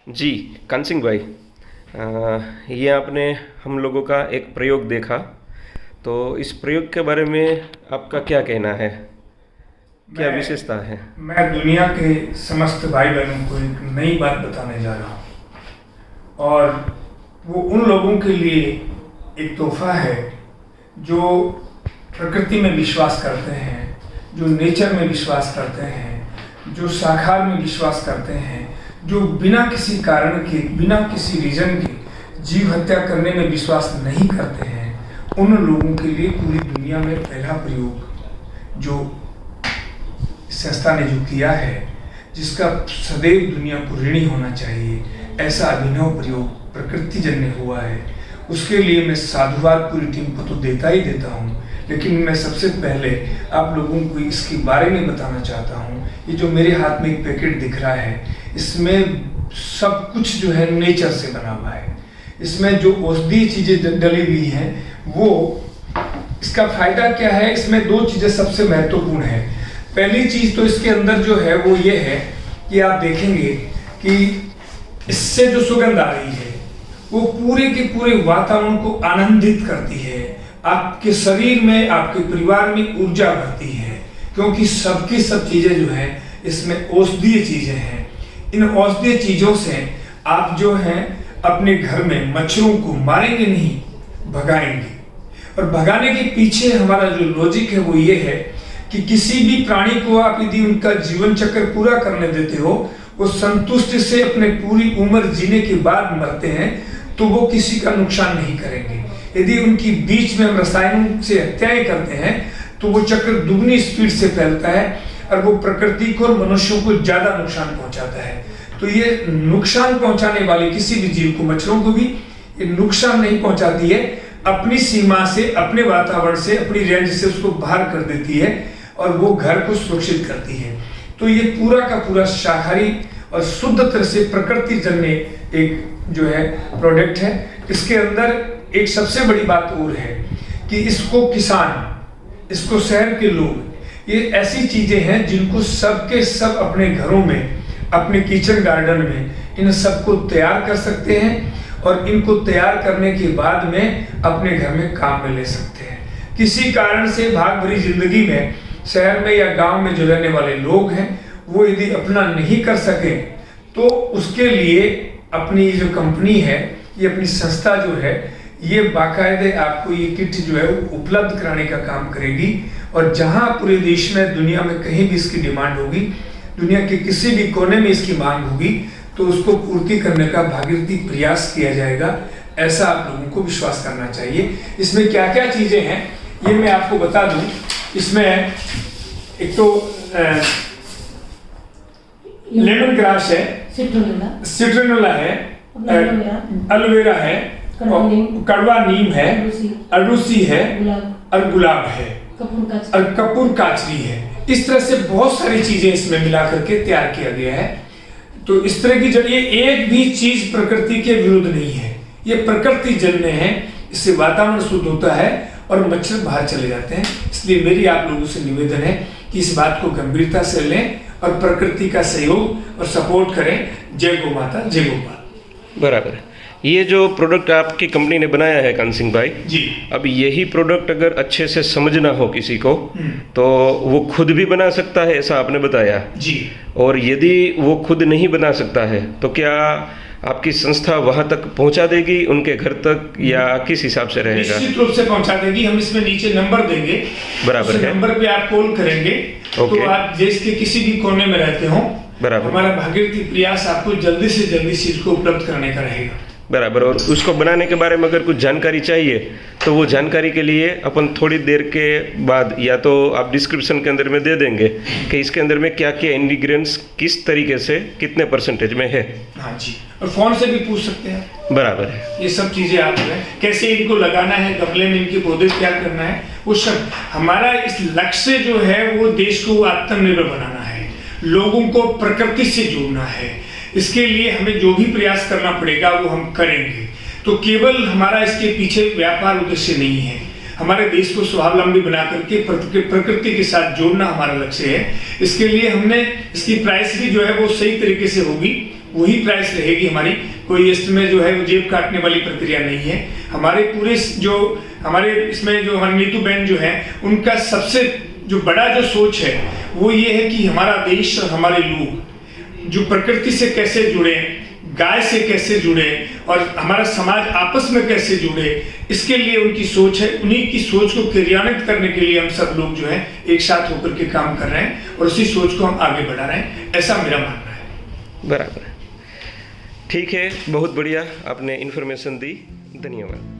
जी, कान सिंह भाई, ये आपने हम लोगों का एक प्रयोग देखा, तो इस प्रयोग के बारे में आपका क्या कहना है? क्या विशेषता है? मैं दुनिया के समस्त भाई बहनों को एक नई बात बताने जा रहा हूँ और वो उन लोगों के लिए एक तोहफा है जो प्रकृति में विश्वास करते हैं, जो नेचर में विश्वास करते हैं, जो साकार में विश्वास करते हैं, जो बिना किसी कारण के, बिना किसी रीजन के जीव हत्या करने में विश्वास नहीं करते हैं, उन लोगों के लिए पूरी दुनिया में पहला प्रयोग जो संस्था ने जो किया है, जिसका सदैव दुनिया को ऋणी होना चाहिए, ऐसा अभिनव प्रयोग प्रकृति जन्य हुआ है। उसके लिए मैं साधुवाद पूरी टीम को तो देता ही देता हूँ, लेकिन मैं सबसे पहले आप लोगों को इसके बारे में बताना चाहता हूँ। ये जो मेरे हाथ में एक पैकेट दिख रहा है, इसमें सब कुछ जो है नेचर से बना हुआ है। इसमें जो औषधीय चीज़ें डली हुई हैं, वो इसका फायदा क्या है? इसमें दो चीज़ें सबसे महत्वपूर्ण है। पहली चीज़ तो इसके अंदर जो है वो ये है कि आप देखेंगे कि इससे जो सुगंध आ रही है वो पूरे के पूरे वातावरण को आनंदित करती है, आपके शरीर में, आपके परिवार में ऊर्जा भरती है, क्योंकि सबकी सब चीज़ें जो है इसमें औषधीय चीज़ें हैं। इन औषधीय चीज़ों से आप जो हैं अपने घर में मच्छरों को मारेंगे नहीं, भगाएंगे। और भगाने के पीछे हमारा जो लॉजिक है वो ये है कि किसी भी प्राणी को आप यदि उनका जीवन चक्र पूरा करने देते हो, वो संतुष्टि से अपने पूरी उम्र जीने के बाद मरते हैं, तो वो किसी का नुकसान नहीं करेंगे। यदि उनकी बीच में हम रसायनों से हत्याएं करते हैं तो वो चक्र दुगनी स्पीड से फैलता है और वो प्रकृति को और मनुष्यों को ज्यादा नुकसान पहुंचाता है। तो ये नुकसान पहुंचाने वाले किसी भी जीव को, मच्छरों को भी ये नुकसान नहीं पहुंचाती है, अपनी सीमा से, अपने वातावरण से, अपनी रेंज से उसको बाहर कर देती है और वो घर को सुरक्षित करती है। तो ये पूरा का पूरा शाकाहारी और शुद्ध तरह से प्रकृति जन्य एक जो है प्रोडक्ट है। इसके अंदर एक सबसे बड़ी बात और है कि इसको किसान, इसको शहर के लोग, ये ऐसी चीजें हैं जिनको सबके सब अपने घरों में, अपने किचन गार्डन में इन सबको तैयार कर सकते हैं और इनको तैयार करने के बाद में अपने घर में काम में ले सकते हैं। किसी कारण से भाग भरी जिंदगी में शहर में या गांव में जो रहने वाले लोग हैं, वो यदि अपना नहीं कर सके तो उसके लिए अपनी ये जो कंपनी है, ये अपनी संस्था जो है, ये बाकायदे आपको ये किट जो है उपलब्ध कराने का काम करेगी। और जहां पूरे देश में, दुनिया में कहीं भी इसकी डिमांड होगी, दुनिया के किसी भी कोने में इसकी मांग होगी, तो उसको पूर्ति करने का भागीरथी प्रयास किया जाएगा। ऐसा आप लोगों को विश्वास करना चाहिए। इसमें क्या क्या चीजें हैं ये मैं आपको बता दूं। इसमें एक तो लेमन ग्रास है, सिट्रोनेला है, एलोवेरा है, कड़वा नीम है, अरडूसी है और गुलाब है और कपूर काचरी है। इस तरह से बहुत सारी चीजें इसमें मिला करके तैयार किया गया है। तो इस तरह की जरिए एक भी चीज प्रकृति के विरुद्ध नहीं है, ये प्रकृति जन्य है। इससे वातावरण शुद्ध होता है और मच्छर बाहर चले जाते हैं। इसलिए मेरी आप लोगों से निवेदन है कि इस बात को गंभीरता से लें और प्रकृति का सहयोग और सपोर्ट करें। जय गौ माता, जय गोपाल। बराबर है। ये जो प्रोडक्ट आपकी कंपनी ने बनाया है कान सिंह भाई जी, अब यही प्रोडक्ट अगर अच्छे से समझना हो किसी को तो वो खुद भी बना सकता है, ऐसा आपने बताया जी। और यदि वो खुद नहीं बना सकता है तो क्या आपकी संस्था वहां तक पहुंचा देगी, उनके घर तक, या किस हिसाब से रहेगा? निश्चित रूप से पहुंचा देगी। हम इसमें नीचे नंबर देंगे, बराबर है। नंबर पे आप कॉल करेंगे तो आप देश के किसी भी कोने में रहते हो, बराबर, हमारा भागीरथी प्रयास आपको जल्दी से जल्दी चीज को उपलब्ध कराने का रहेगा। बराबर। और उसको बनाने के बारे में अगर कुछ जानकारी चाहिए तो वो जानकारी के लिए अपन थोड़ी देर के बाद या तो आप डिस्क्रिप्शन के अंदर में दे देंगे कि इसके अंदर में क्या क्या इंग्रेडिएंट्स किस तरीके से कितने परसेंटेज में है। हाँ जी, और फोन से भी पूछ सकते हैं। बराबर है। ये सब चीजें आप हैं, कैसे इनको लगाना है, गमले में इनके पौधे तैयार करना है, वो सब। हमारा इस लक्ष्य जो है वो देश को आत्मनिर्भर बनाना है, लोगों को प्रकृति से जोड़ना है। इसके लिए हमें जो भी प्रयास करना पड़ेगा वो हम करेंगे। तो केवल हमारा इसके पीछे व्यापार उद्देश्य नहीं है, हमारे देश को स्वावलंबी बना करके प्रकृति के साथ जोड़ना हमारा लक्ष्य है। इसके लिए हमने इसकी प्राइस भी जो है वो सही तरीके से होगी, वही प्राइस रहेगी हमारी। कोई इसमें जो है वो जेब काटने वाली प्रक्रिया नहीं है। हमारे पूरे जो हमारे इसमें जो हमारे नीतू बहन जो है, उनका सबसे जो बड़ा जो सोच है वो ये है कि हमारा देश और हमारे लोग जो प्रकृति से कैसे जुड़े, गाय से कैसे जुड़े और हमारा समाज आपस में कैसे जुड़े, इसके लिए उनकी सोच है। उन्हीं की सोच को क्रियान्वित करने के लिए हम सब लोग जो है एक साथ होकर के काम कर रहे हैं और उसी सोच को हम आगे बढ़ा रहे हैं, ऐसा मेरा मानना है। बराबर, ठीक है, बहुत बढ़िया आपने इन्फॉर्मेशन दी, धन्यवाद।